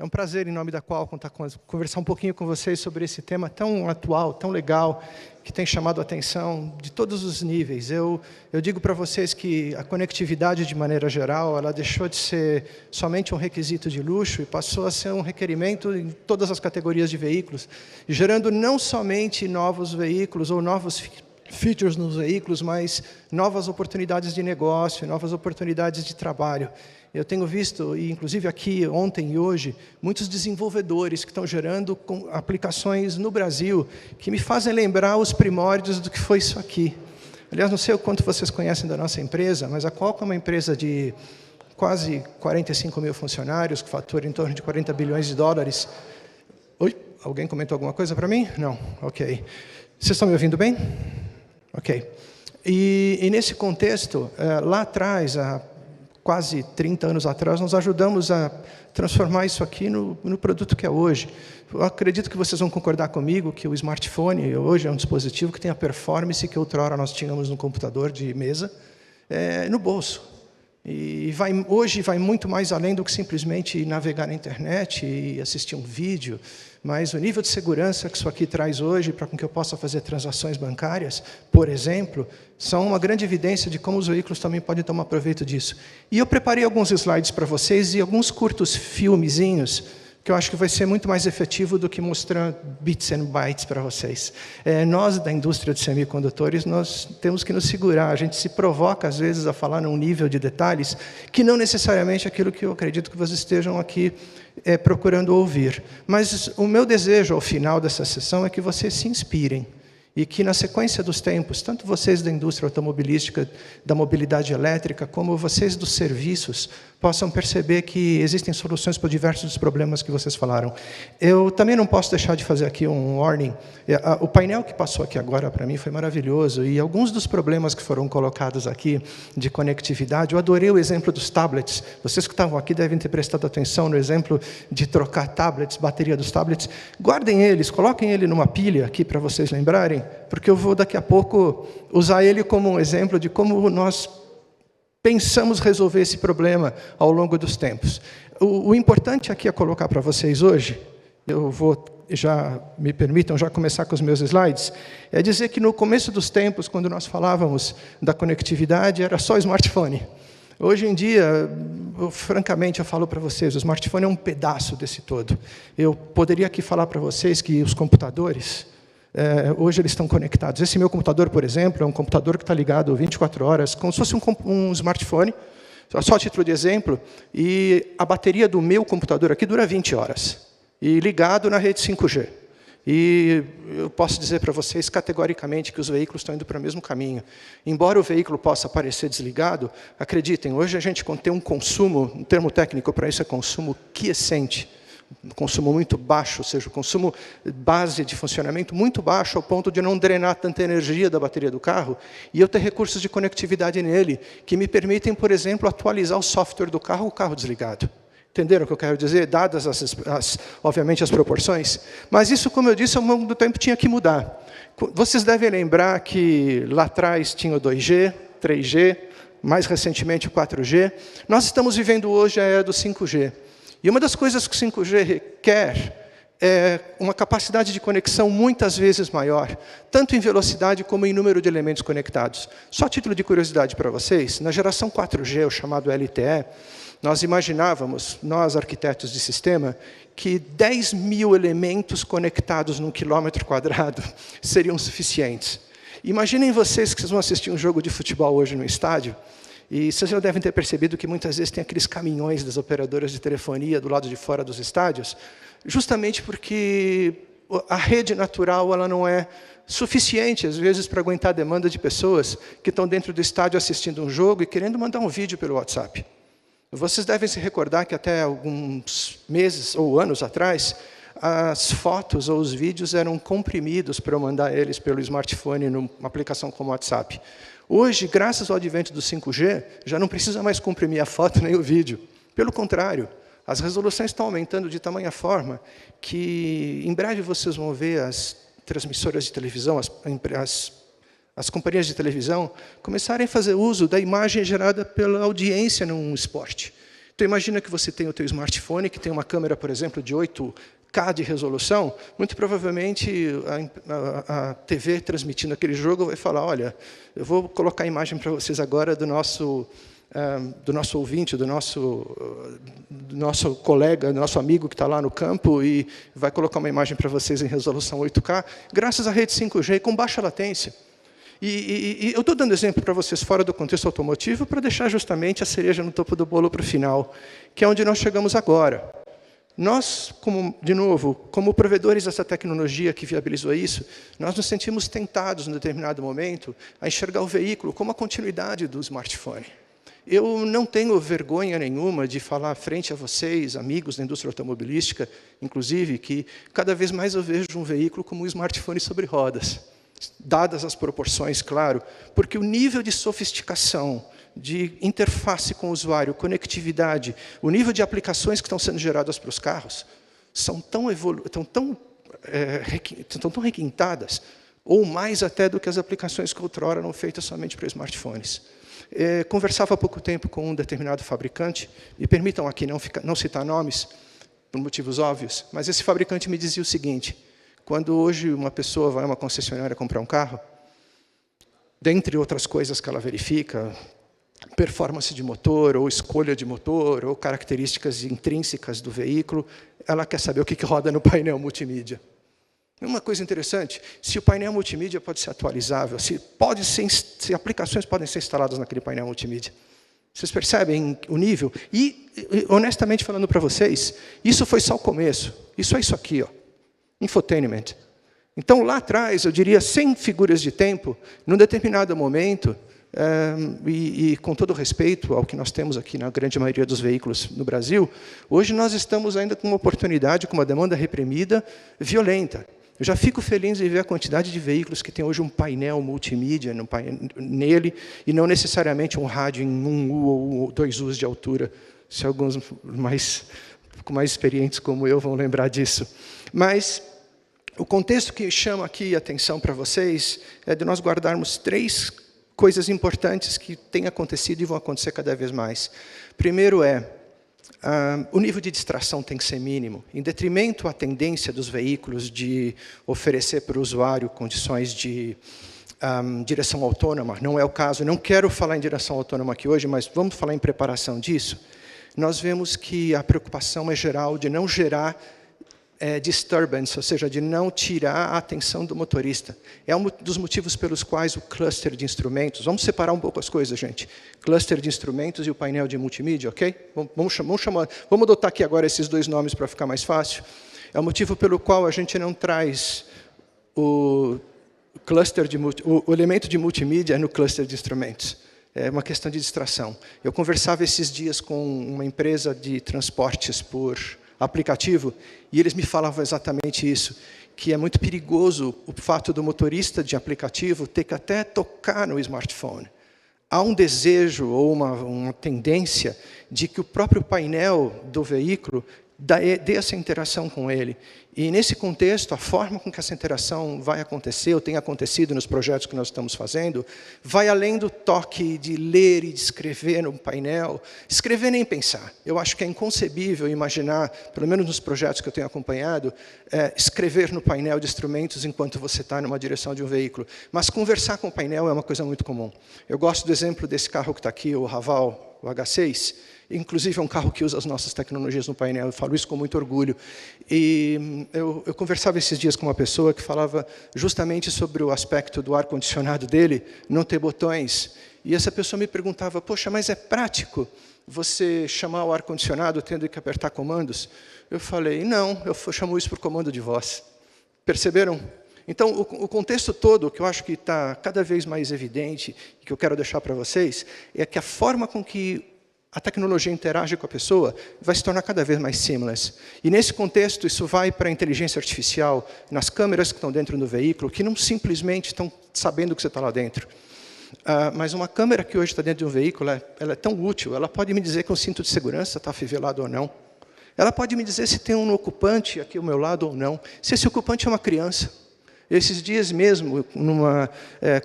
É um prazer, em nome da Qualcomm, conversar um pouquinho com vocês sobre esse tema tão atual, tão legal, que tem chamado a atenção de todos os níveis. Eu digo para vocês que a conectividade, de maneira geral, ela deixou de ser somente um requisito de luxo e passou a ser um requerimento em todas as categorias de veículos, gerando não somente novos veículos ou novos features nos veículos, mas novas oportunidades de negócio, novas oportunidades de trabalho. Eu tenho visto, e inclusive aqui ontem e hoje, muitos desenvolvedores que estão gerando aplicações no Brasil que me fazem lembrar os primórdios do que foi isso aqui. Aliás, não sei o quanto vocês conhecem da nossa empresa, mas a Qualcomm é uma empresa de quase 45 mil funcionários, que fatura em torno de 40 bilhões de dólares. Oi? Alguém comentou alguma coisa para mim? Não? Ok. Vocês estão me ouvindo bem? Ok. E nesse contexto, lá atrás, há quase 30 anos atrás, nós ajudamos a transformar isso aqui no produto que é hoje. Eu acredito que vocês vão concordar comigo que o smartphone hoje é um dispositivo que tem a performance que outrora nós tínhamos no computador de mesa no bolso. E hoje vai muito mais além do que simplesmente navegar na internet e assistir um vídeo, mas o nível de segurança que isso aqui traz hoje para que eu possa fazer transações bancárias, por exemplo, são uma grande evidência de como os veículos também podem tomar proveito disso. E eu preparei alguns slides para vocês e alguns curtos filmezinhos que eu acho que vai ser muito mais efetivo do que mostrar bits and bytes para vocês. Nós, da indústria de semicondutores, nós temos que nos segurar. A gente se provoca, às vezes, a falar num nível de detalhes que não necessariamente é aquilo que eu acredito que vocês estejam aqui procurando ouvir. Mas o meu desejo, ao final dessa sessão, é que vocês se inspirem. E que, na sequência dos tempos, tanto vocês da indústria automobilística, da mobilidade elétrica, como vocês dos serviços, possam perceber que existem soluções para diversos dos problemas que vocês falaram. Eu também não posso deixar de fazer aqui um warning. O painel que passou aqui agora, para mim, foi maravilhoso. E alguns dos problemas que foram colocados aqui, de conectividade, eu adorei o exemplo dos tablets. Vocês que estavam aqui devem ter prestado atenção no exemplo de trocar tablets, bateria dos tablets. Guardem eles, coloquem ele numa pilha aqui para vocês lembrarem, porque eu vou, daqui a pouco, usar ele como um exemplo de como nós pensamos resolver esse problema ao longo dos tempos. O importante aqui a colocar para vocês hoje, eu vou, me permitam já começar com os meus slides, é dizer que no começo dos tempos, quando nós falávamos da conectividade, era só smartphone. Hoje em dia, francamente, eu falo para vocês, o smartphone é um pedaço desse todo. Eu poderia aqui falar para vocês que os computadores, hoje eles estão conectados. Esse meu computador, por exemplo, é um computador que está ligado 24 horas, como se fosse um smartphone, só a título de exemplo, e a bateria do meu computador aqui dura 20 horas, e ligado na rede 5G. E eu posso dizer para vocês, categoricamente, que os veículos estão indo para o mesmo caminho. Embora o veículo possa parecer desligado, acreditem, hoje a gente tem um consumo, um termo técnico para isso é consumo quiescente, um consumo muito baixo, ou seja, o consumo base de funcionamento muito baixo, ao ponto de não drenar tanta energia da bateria do carro, e eu ter recursos de conectividade nele, que me permitem, por exemplo, atualizar o software do carro, o carro desligado. Entenderam o que eu quero dizer? Dadas, obviamente, as proporções. Mas isso, como eu disse, ao longo do tempo tinha que mudar. Vocês devem lembrar que lá atrás tinha o 2G, 3G, mais recentemente o 4G. Nós estamos vivendo hoje a era do 5G. E uma das coisas que o 5G requer é uma capacidade de conexão muitas vezes maior, tanto em velocidade como em número de elementos conectados. Só a título de curiosidade para vocês, na geração 4G, o chamado LTE, nós imaginávamos, nós arquitetos de sistema, que 10 mil elementos conectados num quilômetro quadrado seriam suficientes. Imaginem vocês que vocês vão assistir um jogo de futebol hoje no estádio, e vocês já devem ter percebido que muitas vezes tem aqueles caminhões das operadoras de telefonia do lado de fora dos estádios, justamente porque a rede natural ela não é suficiente, às vezes, para aguentar a demanda de pessoas que estão dentro do estádio assistindo um jogo e querendo mandar um vídeo pelo WhatsApp. Vocês devem se recordar que até alguns meses ou anos atrás, as fotos ou os vídeos eram comprimidos para eu mandar eles pelo smartphone numa aplicação como o WhatsApp. Hoje, graças ao advento do 5G, já não precisa mais comprimir a foto nem o vídeo. Pelo contrário, as resoluções estão aumentando de tamanha forma que, em breve, vocês vão ver as transmissoras de televisão, as companhias de televisão, começarem a fazer uso da imagem gerada pela audiência num esporte. Então, imagina que você tem o teu smartphone, que tem uma câmera, por exemplo, de 8K de resolução. Muito provavelmente, a TV transmitindo aquele jogo vai falar, olha, eu vou colocar a imagem para vocês agora do nosso ouvinte, do nosso colega, do nosso amigo que está lá no campo e vai colocar uma imagem para vocês em resolução 8K, graças à rede 5G com baixa latência. E eu estou dando exemplo para vocês fora do contexto automotivo para deixar justamente a cereja no topo do bolo para o final, que é onde nós chegamos agora. Nós, de novo, como provedores dessa tecnologia que viabilizou isso, nós nos sentimos tentados, em determinado momento, a enxergar o veículo como a continuidade do smartphone. Eu não tenho vergonha nenhuma de falar frente a vocês, amigos da indústria automobilística, inclusive, que cada vez mais eu vejo um veículo como um smartphone sobre rodas. Dadas as proporções, claro, porque o nível de sofisticação, de interface com o usuário, conectividade, o nível de aplicações que estão sendo geradas para os carros, estão tão requintadas, ou mais até do que as aplicações que outrora eram feitas somente para smartphones. Conversava há pouco tempo com um determinado fabricante, e permitam aqui não citar nomes, por motivos óbvios, mas esse fabricante me dizia o seguinte: quando hoje uma pessoa vai a uma concessionária comprar um carro, dentre outras coisas que ela verifica, performance de motor, ou escolha de motor, ou características intrínsecas do veículo, ela quer saber o que roda no painel multimídia. Uma coisa interessante, se o painel multimídia pode ser atualizável, se aplicações podem ser instaladas naquele painel multimídia. Vocês percebem o nível? E, honestamente falando para vocês, isso foi só o começo. Isso é isso aqui, ó. Infotainment. Então, lá atrás, eu diria, sem figuras de tempo, num determinado momento, e com todo respeito ao que nós temos aqui na grande maioria dos veículos no Brasil, hoje nós estamos ainda com uma oportunidade, com uma demanda reprimida, violenta. Eu já fico feliz em ver a quantidade de veículos que tem hoje um painel multimídia nele, e não necessariamente um rádio em 1U ou 2Us de altura, se alguns mais experientes como eu vão lembrar disso. Mas o contexto que chama aqui a atenção para vocês é de nós guardarmos 3 coisas importantes que têm acontecido e vão acontecer cada vez mais. Primeiro o nível de distração tem que ser mínimo, em detrimento à tendência dos veículos de oferecer para o usuário condições de direção autônoma. Não é o caso, não quero falar em direção autônoma aqui hoje, mas vamos falar em preparação disso. Nós vemos que a preocupação é geral de não gerar disturbance, ou seja, de não tirar a atenção do motorista. É um dos motivos pelos quais o cluster de instrumentos... Vamos separar um pouco as coisas, gente. Cluster de instrumentos e o painel de multimídia, ok? Vamos adotar aqui agora esses 2 nomes para ficar mais fácil. É o motivo pelo qual a gente não traz o elemento de multimídia no cluster de instrumentos. É uma questão de distração. Eu conversava esses dias com uma empresa de transportes por aplicativo, e eles me falavam exatamente isso, que é muito perigoso o fato do motorista de aplicativo ter que até tocar no smartphone. Há um desejo ou uma tendência de que o próprio painel do veículo dê essa interação com ele. E, nesse contexto, a forma com que essa interação vai acontecer, ou tem acontecido nos projetos que nós estamos fazendo, vai além do toque de ler e de escrever no painel. Escrever nem pensar. Eu acho que é inconcebível imaginar, pelo menos nos projetos que eu tenho acompanhado, escrever no painel de instrumentos enquanto você está numa direção de um veículo. Mas conversar com o painel é uma coisa muito comum. Eu gosto do exemplo desse carro que está aqui, o Raval, o H6, inclusive é um carro que usa as nossas tecnologias no painel, eu falo isso com muito orgulho. E eu conversava esses dias com uma pessoa que falava justamente sobre o aspecto do ar-condicionado dele não ter botões. E essa pessoa me perguntava, poxa, mas é prático você chamar o ar-condicionado tendo que apertar comandos? Eu falei, não, eu chamo isso por comando de voz. Perceberam? Então, o contexto todo, que eu acho que está cada vez mais evidente, e que eu quero deixar para vocês, é que a forma com que a tecnologia interage com a pessoa vai se tornar cada vez mais seamless. E, nesse contexto, isso vai para a inteligência artificial, nas câmeras que estão dentro do veículo, que não simplesmente estão sabendo que você está lá dentro. Mas uma câmera que hoje está dentro de um veículo, ela é tão útil, ela pode me dizer que o cinto de segurança está afivelado ou não. Ela pode me dizer se tem um ocupante aqui ao meu lado ou não. Se esse ocupante é uma criança. Esses dias mesmo,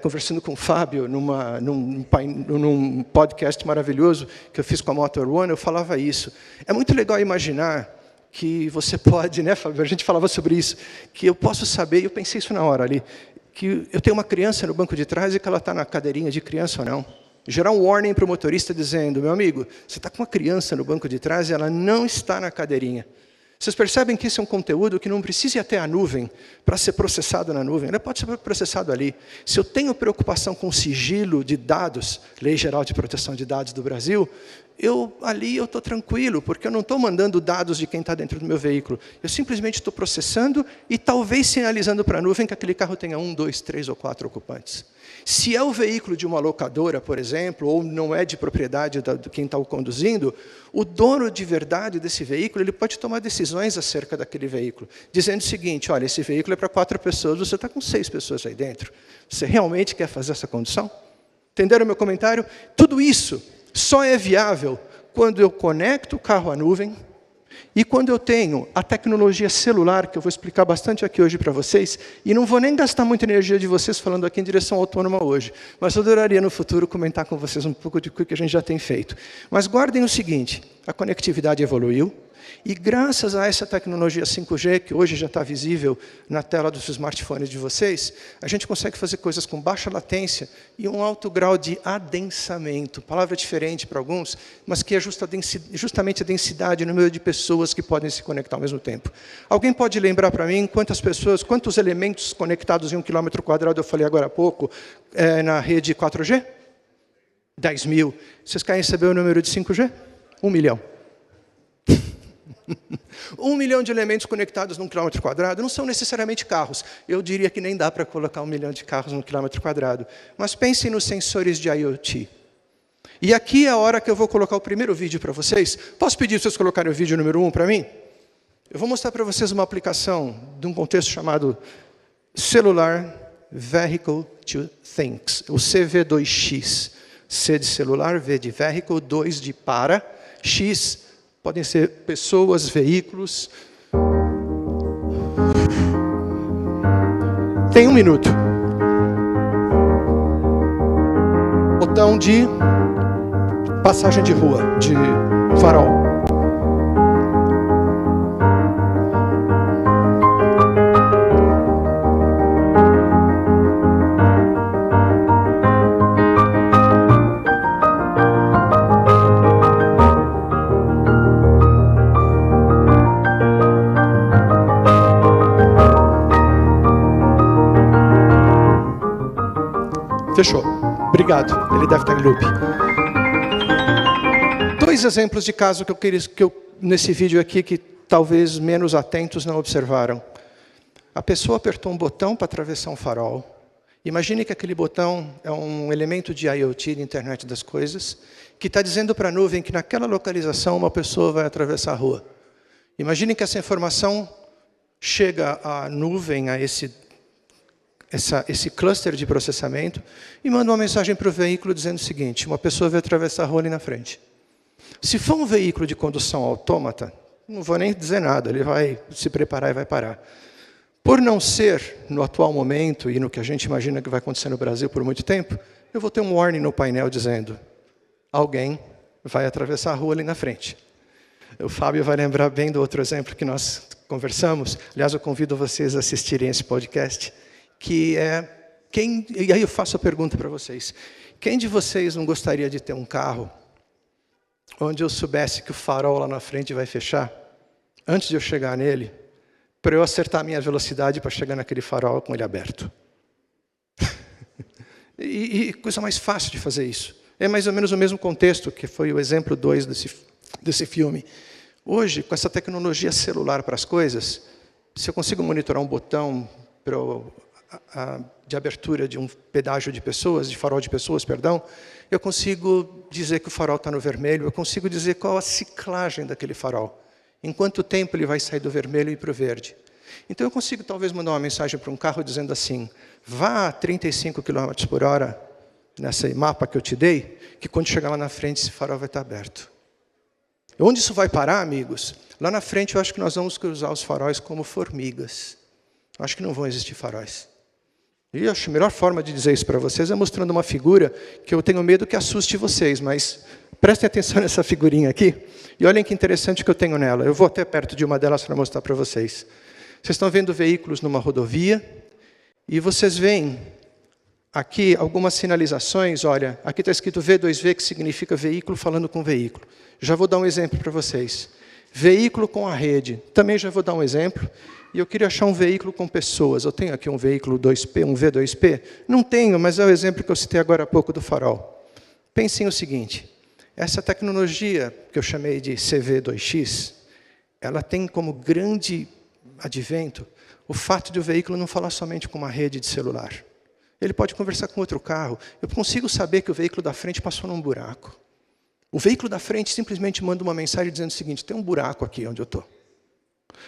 conversando com o Fábio, num podcast maravilhoso que eu fiz com a Motor One, eu falava isso. É muito legal imaginar que você pode, né, Fábio? A gente falava sobre isso, que eu posso saber, e eu pensei isso na hora ali, que eu tenho uma criança no banco de trás e que ela está na cadeirinha de criança ou não. Gerar um warning para o motorista dizendo, meu amigo, você está com uma criança no banco de trás e ela não está na cadeirinha. Vocês percebem que isso é um conteúdo que não precisa ir até a nuvem para ser processado na nuvem. Ele pode ser processado ali. Se eu tenho preocupação com sigilo de dados, Lei Geral de Proteção de Dados do Brasil, ali eu estou tranquilo, porque eu não estou mandando dados de quem está dentro do meu veículo. Eu simplesmente estou processando e talvez sinalizando para a nuvem que aquele carro tenha 1, 2, 3 ou 4 ocupantes. Se é o veículo de uma locadora, por exemplo, ou não é de propriedade de quem está o conduzindo, o dono de verdade desse veículo ele pode tomar decisões acerca daquele veículo, dizendo o seguinte, olha, esse veículo é para 4 pessoas, você está com 6 pessoas aí dentro. Você realmente quer fazer essa condução? Entenderam o meu comentário? Tudo isso só é viável quando eu conecto o carro à nuvem e quando eu tenho a tecnologia celular, que eu vou explicar bastante aqui hoje para vocês, e não vou nem gastar muita energia de vocês falando aqui em direção autônoma hoje, mas eu adoraria no futuro comentar com vocês um pouco de o que a gente já tem feito. Mas guardem o seguinte, a conectividade evoluiu, e graças a essa tecnologia 5G, que hoje já está visível na tela dos smartphones de vocês, a gente consegue fazer coisas com baixa latência e um alto grau de adensamento. Palavra diferente para alguns, mas que é justamente a densidade, o número de pessoas que podem se conectar ao mesmo tempo. Alguém pode lembrar para mim quantos elementos conectados em 1 km² eu falei agora há pouco na rede 4G? 10 mil. Vocês querem saber o número de 5G? 1 milhão. 1 milhão de elementos conectados num quilômetro quadrado não são necessariamente carros. Eu diria que nem dá para colocar 1 milhão de carros num quilômetro quadrado. Mas pensem nos sensores de IoT. E aqui é a hora que eu vou colocar o primeiro vídeo para vocês. Posso pedir para vocês colocarem o vídeo número 1 para mim? Eu vou mostrar para vocês uma aplicação de um contexto chamado Cellular Vehicle to Things, o CV2X. C de celular, V de vehicle, 2 de para, X podem ser pessoas, veículos. Tem 1 minuto. Botão de passagem de rua, de farol. Fechou. Obrigado. Ele deve estar em loop. 2 exemplos de caso que eu nesse vídeo aqui, que talvez menos atentos não observaram. A pessoa apertou um botão para atravessar um farol. Imagine que aquele botão é um elemento de IoT, de Internet das Coisas, que está dizendo para a nuvem que naquela localização uma pessoa vai atravessar a rua. Imagine que essa informação chega à nuvem, a esse cluster de processamento, e manda uma mensagem para o veículo dizendo o seguinte, uma pessoa vai atravessar a rua ali na frente. Se for um veículo de condução autômata, não vou nem dizer nada, ele vai se preparar e vai parar. Por não ser, no atual momento, e no que a gente imagina que vai acontecer no Brasil por muito tempo, eu vou ter um warning no painel dizendo, alguém vai atravessar a rua ali na frente. O Fábio vai lembrar bem do outro exemplo que nós conversamos. Aliás, eu convido vocês a assistirem esse podcast, que é e aí eu faço a pergunta para vocês. Quem de vocês não gostaria de ter um carro onde eu soubesse que o farol lá na frente vai fechar, antes de eu chegar nele, para eu acertar a minha velocidade para chegar naquele farol com ele aberto? e coisa mais fácil de fazer isso. É mais ou menos o mesmo contexto que foi o exemplo 2 desse filme. Hoje, com essa tecnologia celular para as coisas, se eu consigo monitorar um botão de abertura de um pedágio de pessoas, de farol de pessoas, perdão, eu consigo dizer que o farol está no vermelho, eu consigo dizer qual a ciclagem daquele farol, em quanto tempo ele vai sair do vermelho e ir para o verde. Então eu consigo talvez mandar uma mensagem para um carro dizendo assim, vá a 35 km por hora, nesse mapa que eu te dei, que quando chegar lá na frente esse farol vai estar aberto. Onde isso vai parar, amigos? Lá na frente eu acho que nós vamos usar os faróis como formigas. Eu acho que não vão existir faróis. E acho que a melhor forma de dizer isso para vocês é mostrando uma figura que eu tenho medo que assuste vocês, mas prestem atenção nessa figurinha aqui, e olhem que interessante que eu tenho nela. Eu vou até perto de uma delas para mostrar para vocês. Vocês estão vendo veículos numa rodovia, e vocês veem aqui algumas sinalizações. Olha, aqui está escrito V2V, que significa veículo falando com veículo. Já vou dar um exemplo para vocês. Veículo com a rede, também já vou dar um exemplo. E eu queria achar um veículo com pessoas. Eu tenho aqui um veículo 2P, um V2P? Não tenho, mas é o exemplo que eu citei agora há pouco do farol. Pensem o seguinte, essa tecnologia que eu chamei de CV2X, ela tem como grande advento o fato de o veículo não falar somente com uma rede de celular. Ele pode conversar com outro carro. Eu consigo saber que o veículo da frente passou num buraco. O veículo da frente simplesmente manda uma mensagem dizendo o seguinte, tem um buraco aqui onde eu estou.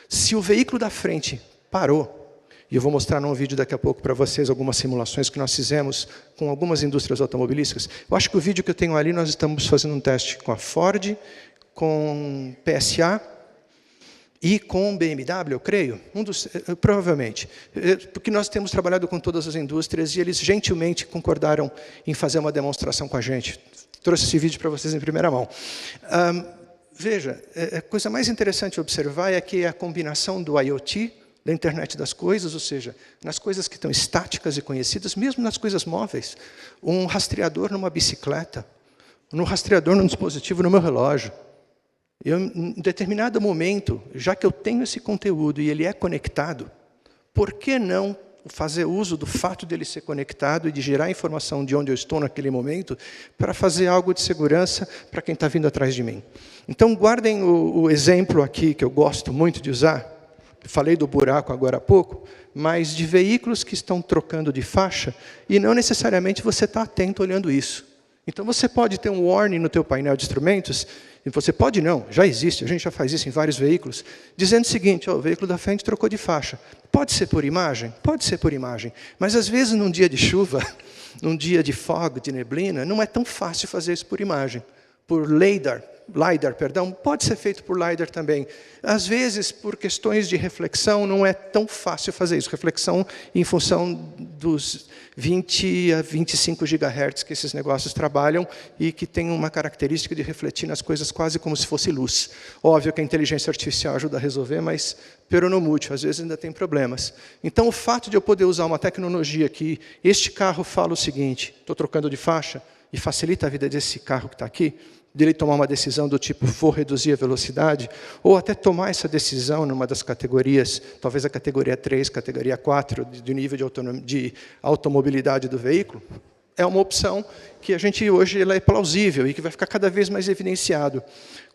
Se o veículo da frente parou, e eu vou mostrar num vídeo daqui a pouco para vocês algumas simulações que nós fizemos com algumas indústrias automobilísticas, eu acho que o vídeo que eu tenho ali, nós estamos fazendo um teste com a Ford, com PSA e com BMW, eu creio, provavelmente, porque nós temos trabalhado com todas as indústrias e eles gentilmente concordaram em fazer uma demonstração com a gente. Trouxe esse vídeo para vocês em primeira mão. Veja, a coisa mais interessante a observar é que a combinação do IoT, da internet das coisas, ou seja, nas coisas que estão estáticas e conhecidas, mesmo nas coisas móveis, um rastreador numa bicicleta, um rastreador num dispositivo no meu relógio. Eu, em determinado momento, já que eu tenho esse conteúdo e ele é conectado, por que não fazer uso do fato dele ser conectado e de gerar informação de onde eu estou naquele momento para fazer algo de segurança para quem está vindo atrás de mim? Então, guardem o exemplo aqui, que eu gosto muito de usar. Falei do buraco agora há pouco, mas de veículos que estão trocando de faixa e não necessariamente você está atento olhando isso. Então, você pode ter um warning no teu painel de instrumentos, e você pode não, já existe, a gente já faz isso em vários veículos, dizendo o seguinte, o veículo da frente trocou de faixa. Pode ser por imagem? Pode ser por imagem. Mas, às vezes, num dia de chuva, num dia de fog, de neblina, não é tão fácil fazer isso por imagem. Por LiDAR, pode ser feito por LiDAR também. Às vezes, por questões de reflexão, não é tão fácil fazer isso. Reflexão em função dos 20 a 25 GHz que esses negócios trabalham e que tem uma característica de refletir nas coisas quase como se fosse luz. Óbvio que a inteligência artificial ajuda a resolver, mas peronomútil, às vezes ainda tem problemas. Então, o fato de eu poder usar uma tecnologia que este carro fala o seguinte, estou trocando de faixa, e facilita a vida desse carro que está aqui, dele tomar uma decisão do tipo, vou reduzir a velocidade, ou até tomar essa decisão numa das categorias, talvez a categoria 3, categoria 4, do nível de automobilidade do veículo, é uma opção que a gente hoje ela é plausível e que vai ficar cada vez mais evidenciado.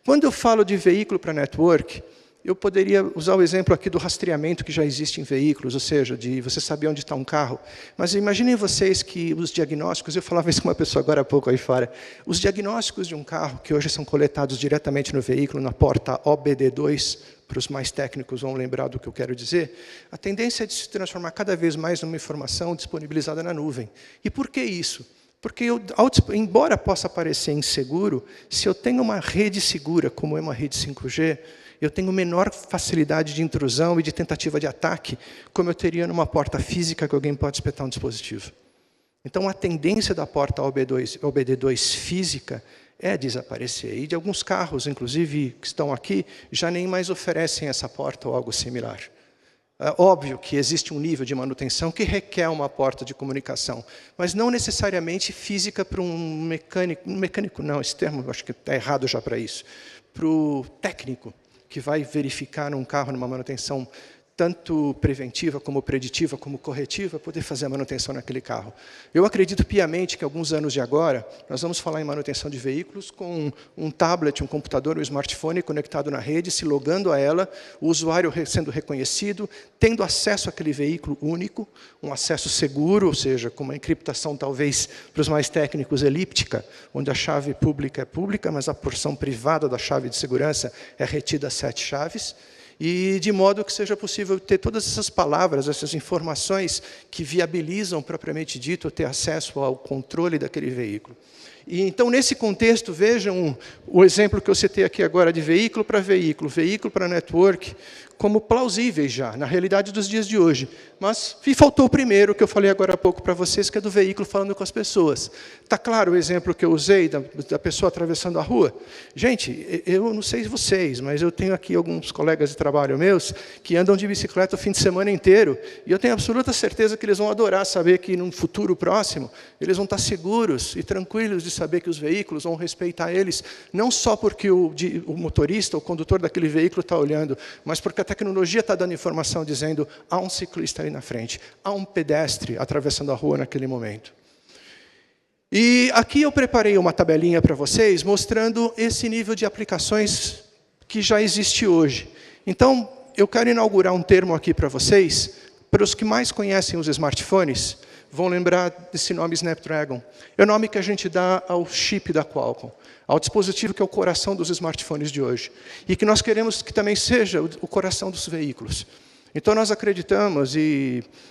Quando eu falo de veículo para network, eu poderia usar o exemplo aqui do rastreamento que já existe em veículos, ou seja, de você saber onde está um carro. Mas imaginem vocês que os diagnósticos, eu falava isso com uma pessoa agora há pouco aí fora, os diagnósticos de um carro, que hoje são coletados diretamente no veículo, na porta OBD2, para os mais técnicos vão lembrar do que eu quero dizer, a tendência é de se transformar cada vez mais numa informação disponibilizada na nuvem. E por que isso? Porque, embora possa parecer inseguro, se eu tenho uma rede segura, como é uma rede 5G, eu tenho menor facilidade de intrusão e de tentativa de ataque, como eu teria numa porta física que alguém pode espetar um dispositivo. Então, a tendência da porta OBD2 física é desaparecer. E de alguns carros, inclusive, que estão aqui, já nem mais oferecem essa porta ou algo similar. É óbvio que existe um nível de manutenção que requer uma porta de comunicação, mas não necessariamente física para um mecânico não, esse termo eu acho que está errado já para isso, para o técnico, que vai verificar um carro numa manutenção tanto preventiva, como preditiva, como corretiva, poder fazer a manutenção naquele carro. Eu acredito piamente que, alguns anos de agora, nós vamos falar em manutenção de veículos com um tablet, um computador, um smartphone conectado na rede, se logando a ela, o usuário sendo reconhecido, tendo acesso àquele veículo único, um acesso seguro, ou seja, com uma encriptação, talvez, para os mais técnicos, elíptica, onde a chave pública é pública, mas a porção privada da chave de segurança é retida a 7 chaves, e de modo que seja possível ter todas essas palavras, essas informações que viabilizam, propriamente dito, ter acesso ao controle daquele veículo. E, então, nesse contexto, vejam o exemplo que eu citei aqui agora de veículo para network, como plausíveis já, na realidade dos dias de hoje. Mas faltou o primeiro, que eu falei agora há pouco para vocês, que é do veículo falando com as pessoas. Está claro o exemplo que eu usei da pessoa atravessando a rua? Gente, eu não sei vocês, mas eu tenho aqui alguns colegas de trabalho meus que andam de bicicleta o fim de semana inteiro, e eu tenho absoluta certeza que eles vão adorar saber que, num futuro próximo, eles vão estar seguros e tranquilos de saber que os veículos vão respeitar eles, não só porque o motorista, o condutor daquele veículo está olhando, mas porque a tecnologia está dando informação dizendo há um ciclista ali na frente, há um pedestre atravessando a rua naquele momento. E aqui eu preparei uma tabelinha para vocês, mostrando esse nível de aplicações que já existe hoje. Então, eu quero inaugurar um termo aqui para vocês, para os que mais conhecem os smartphones, vão lembrar desse nome Snapdragon. É o nome que a gente dá ao chip da Qualcomm, ao dispositivo que é o coração dos smartphones de hoje, e que nós queremos que também seja o coração dos veículos. Então, nós acreditamos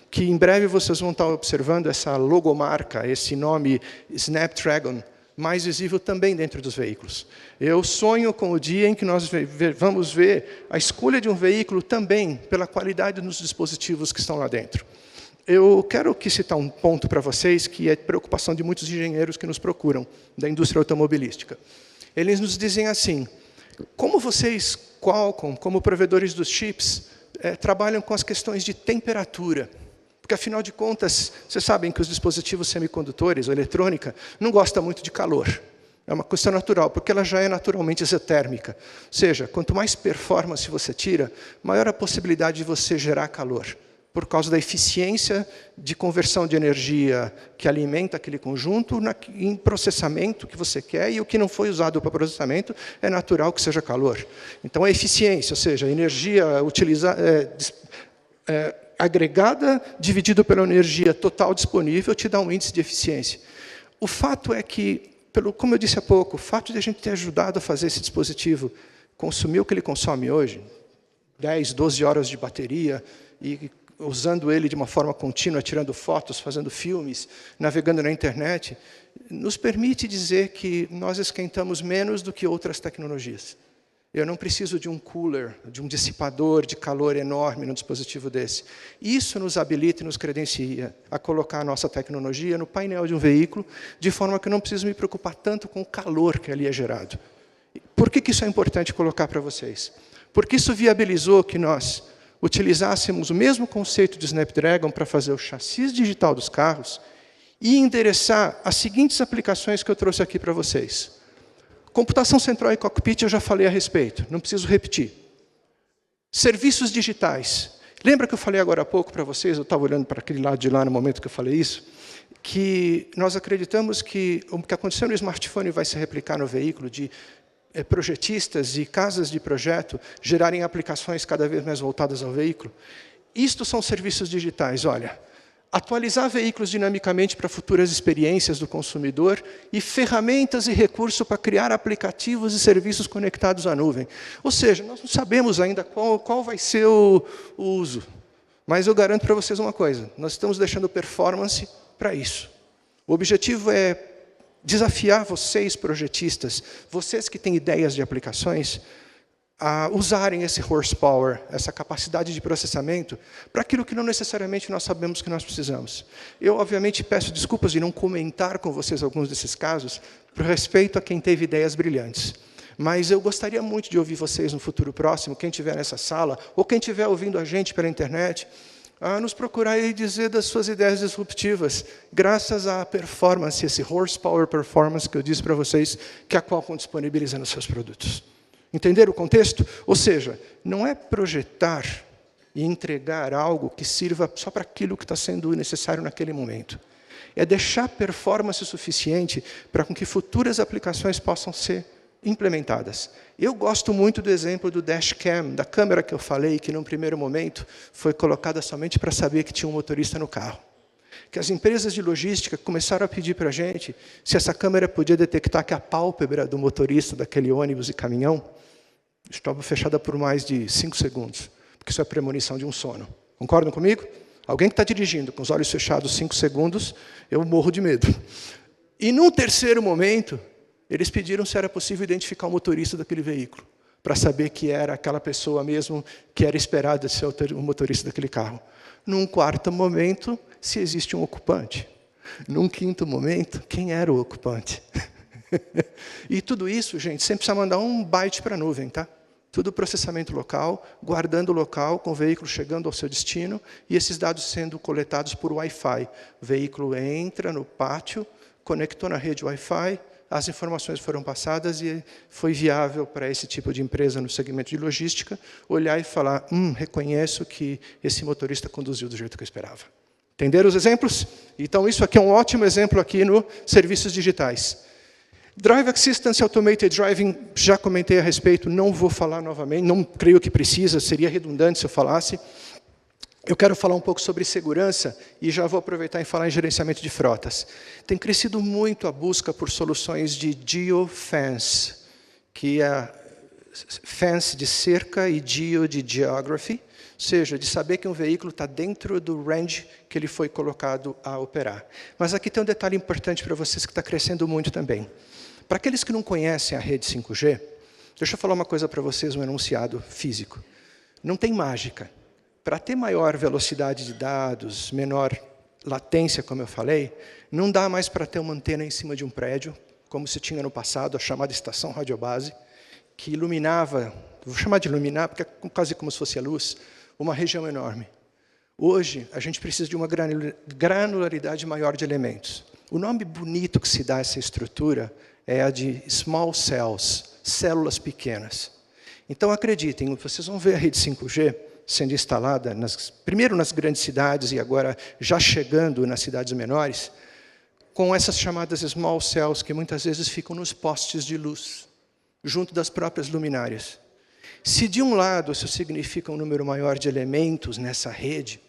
que em breve vocês vão estar observando essa logomarca, esse nome Snapdragon, mais visível também dentro dos veículos. Eu sonho com o dia em que nós vamos ver a escolha de um veículo também pela qualidade dos dispositivos que estão lá dentro. Eu quero aqui citar um ponto para vocês, que é preocupação de muitos engenheiros que nos procuram, da indústria automobilística. Eles nos dizem assim, como vocês, Qualcomm, como provedores dos chips, trabalham com as questões de temperatura? Porque, afinal de contas, vocês sabem que os dispositivos semicondutores, a eletrônica, não gostam muito de calor. É uma questão natural, porque ela já é naturalmente isotérmica. Ou seja, quanto mais performance você tira, maior a possibilidade de você gerar calor, por causa da eficiência de conversão de energia que alimenta aquele conjunto em processamento que você quer, e o que não foi usado para processamento é natural que seja calor. Então, a eficiência, ou seja, a energia agregada dividido pela energia total disponível te dá um índice de eficiência. O fato é que, como eu disse há pouco, o fato de a gente ter ajudado a fazer esse dispositivo consumir o que ele consome hoje, 10, 12 horas de bateria, e usando ele de uma forma contínua, tirando fotos, fazendo filmes, navegando na internet, nos permite dizer que nós esquentamos menos do que outras tecnologias. Eu não preciso de um cooler, de um dissipador de calor enorme no dispositivo desse. Isso nos habilita e nos credencia a colocar a nossa tecnologia no painel de um veículo, de forma que eu não preciso me preocupar tanto com o calor que ali é gerado. Por que isso é importante colocar para vocês? Porque isso viabilizou que nós utilizássemos o mesmo conceito de Snapdragon para fazer o chassi digital dos carros e endereçar as seguintes aplicações que eu trouxe aqui para vocês. Computação central e cockpit eu já falei a respeito, não preciso repetir. Serviços digitais. Lembra que eu falei agora há pouco para vocês, eu estava olhando para aquele lado de lá no momento que eu falei isso, que nós acreditamos que o que aconteceu no smartphone vai se replicar no veículo, de projetistas e casas de projeto gerarem aplicações cada vez mais voltadas ao veículo. Isto são serviços digitais, olha. Atualizar veículos dinamicamente para futuras experiências do consumidor e ferramentas e recursos para criar aplicativos e serviços conectados à nuvem. Ou seja, nós não sabemos ainda qual vai ser o uso, mas eu garanto para vocês uma coisa, nós estamos deixando performance para isso. O objetivo é desafiar vocês, projetistas, vocês que têm ideias de aplicações, a usarem esse horsepower, essa capacidade de processamento, para aquilo que não necessariamente nós sabemos que nós precisamos. Eu, obviamente, peço desculpas de não comentar com vocês alguns desses casos, por respeito a quem teve ideias brilhantes. Mas eu gostaria muito de ouvir vocês no futuro próximo, quem estiver nessa sala, ou quem estiver ouvindo a gente pela internet, a nos procurar e dizer das suas ideias disruptivas, graças à performance, esse horsepower performance que eu disse para vocês, que a Qualcomm disponibiliza nos seus produtos. Entenderam o contexto? Ou seja, não é projetar e entregar algo que sirva só para aquilo que está sendo necessário naquele momento. É deixar performance suficiente para que futuras aplicações possam ser implementadas. Eu gosto muito do exemplo do dashcam, da câmera que eu falei, que num primeiro momento foi colocada somente para saber que tinha um motorista no carro. Que as empresas de logística começaram a pedir para a gente se essa câmera podia detectar que a pálpebra do motorista daquele ônibus e caminhão estava fechada por mais de 5 segundos, porque isso é premonição de um sono. Concordam comigo? Alguém que está dirigindo com os olhos fechados 5 segundos, eu morro de medo. E num terceiro momento, eles pediram se era possível identificar o motorista daquele veículo, para saber que era aquela pessoa mesmo que era esperada de ser o motorista daquele carro. Num quarto momento, se existe um ocupante. Num quinto momento, quem era o ocupante? E tudo isso, gente, sempre precisa mandar um byte para a nuvem, tá? Tudo processamento local, guardando o local, com o veículo chegando ao seu destino, e esses dados sendo coletados por Wi-Fi. O veículo entra no pátio, conectou na rede Wi-Fi, as informações foram passadas e foi viável para esse tipo de empresa no segmento de logística olhar e falar, reconheço que esse motorista conduziu do jeito que eu esperava. Entenderam os exemplos? Então, isso aqui é um ótimo exemplo aqui no serviços digitais. Drive Assistance Automated Driving, já comentei a respeito, não vou falar novamente, não creio que precisa, seria redundante se eu falasse. Eu quero falar um pouco sobre segurança e já vou aproveitar e falar em gerenciamento de frotas. Tem crescido muito a busca por soluções de geofence, que é fence de cerca e geo de geography, ou seja, de saber que um veículo está dentro do range que ele foi colocado a operar. Mas aqui tem um detalhe importante para vocês que está crescendo muito também. Para aqueles que não conhecem a rede 5G, deixa eu falar uma coisa para vocês, um enunciado físico. Não tem mágica. Para ter maior velocidade de dados, menor latência, como eu falei, não dá mais para ter uma antena em cima de um prédio, como se tinha no passado, a chamada estação radiobase, que iluminava, vou chamar de iluminar, porque é quase como se fosse a luz, uma região enorme. Hoje, a gente precisa de uma granularidade maior de elementos. O nome bonito que se dá a essa estrutura é a de small cells, células pequenas. Então, acreditem, vocês vão ver a rede 5G sendo instalada, primeiro nas grandes cidades e agora já chegando nas cidades menores, com essas chamadas small cells, que muitas vezes ficam nos postes de luz, junto das próprias luminárias. Se de um lado isso significa um número maior de elementos nessa rede,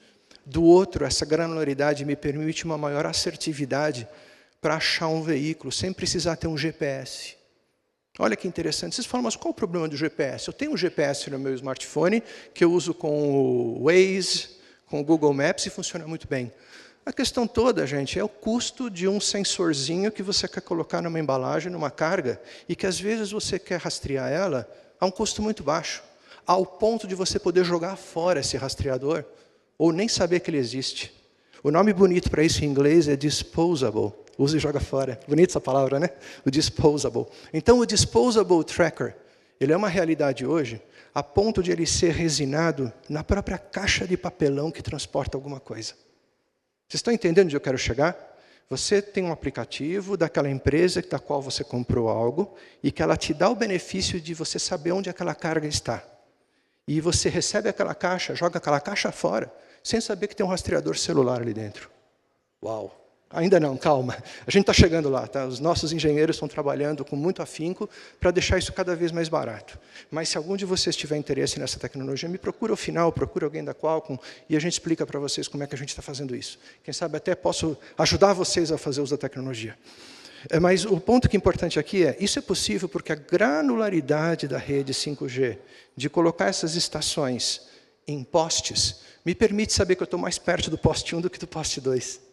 do outro, essa granularidade me permite uma maior assertividade para achar um veículo, sem precisar ter um GPS. Olha que interessante. Vocês falam, mas qual o problema do GPS? Eu tenho um GPS no meu smartphone, que eu uso com o Waze, com o Google Maps, e funciona muito bem. A questão toda, gente, é o custo de um sensorzinho que você quer colocar numa embalagem, numa carga, e que às vezes você quer rastrear ela a um custo muito baixo, ao ponto de você poder jogar fora esse rastreador, ou nem saber que ele existe. O nome bonito para isso em inglês é disposable. Usa e joga fora. Bonita essa palavra, né? O disposable. Então, o disposable tracker, ele é uma realidade hoje, a ponto de ele ser resinado na própria caixa de papelão que transporta alguma coisa. Vocês estão entendendo onde eu quero chegar? Você tem um aplicativo daquela empresa da qual você comprou algo e que ela te dá o benefício de você saber onde aquela carga está. E você recebe aquela caixa, joga aquela caixa fora, sem saber que tem um rastreador celular ali dentro. Uau! Ainda não, calma. A gente está chegando lá, tá? Os nossos engenheiros estão trabalhando com muito afinco para deixar isso cada vez mais barato. Mas se algum de vocês tiver interesse nessa tecnologia, me procura ao final, procura alguém da Qualcomm e a gente explica para vocês como é que a gente está fazendo isso. Quem sabe até posso ajudar vocês a fazer uso da tecnologia. Mas o ponto que é importante aqui é, isso é possível porque a granularidade da rede 5G, de colocar essas estações em postes, me permite saber que eu estou mais perto do poste 1 do que do poste 2.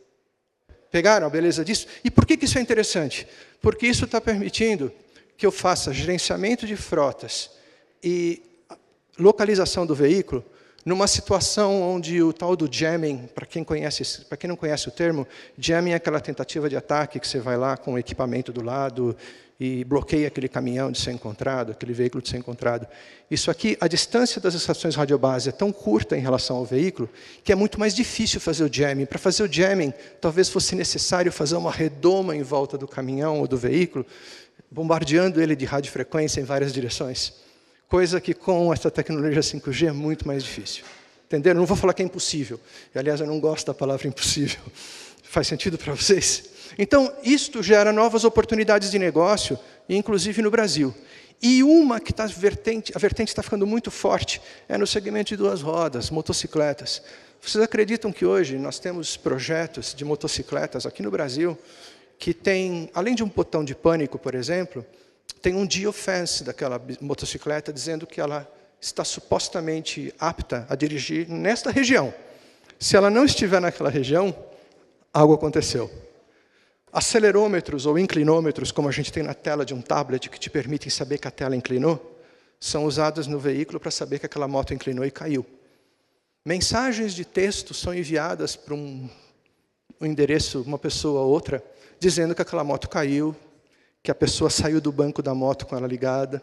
Pegaram a beleza disso? E por que isso é interessante? Porque isso está permitindo que eu faça gerenciamento de frotas e localização do veículo numa situação onde o tal do jamming, para quem não conhece o termo, jamming é aquela tentativa de ataque que você vai lá com o equipamento do lado e bloqueia aquele caminhão de ser encontrado, aquele veículo de ser encontrado. Isso aqui, a distância das estações radiobase é tão curta em relação ao veículo que é muito mais difícil fazer o jamming. Para fazer o jamming, talvez fosse necessário fazer uma redoma em volta do caminhão ou do veículo, bombardeando ele de radiofrequência em várias direções. Coisa que com essa tecnologia 5G é muito mais difícil. Entenderam? Não vou falar que é impossível. E, aliás, eu não gosto da palavra impossível. Faz sentido para vocês? Então, isto gera novas oportunidades de negócio, inclusive no Brasil. E uma que a vertente está ficando muito forte, é no segmento de duas rodas, motocicletas. Vocês acreditam que hoje nós temos projetos de motocicletas aqui no Brasil que tem, além de um botão de pânico, por exemplo, tem um geofence daquela motocicleta dizendo que ela está supostamente apta a dirigir nesta região. Se ela não estiver naquela região, algo aconteceu. Acelerômetros ou inclinômetros, como a gente tem na tela de um tablet, que te permitem saber que a tela inclinou, são usados no veículo para saber que aquela moto inclinou e caiu. Mensagens de texto são enviadas para um endereço, uma pessoa ou outra, dizendo que aquela moto caiu, que a pessoa saiu do banco da moto com ela ligada,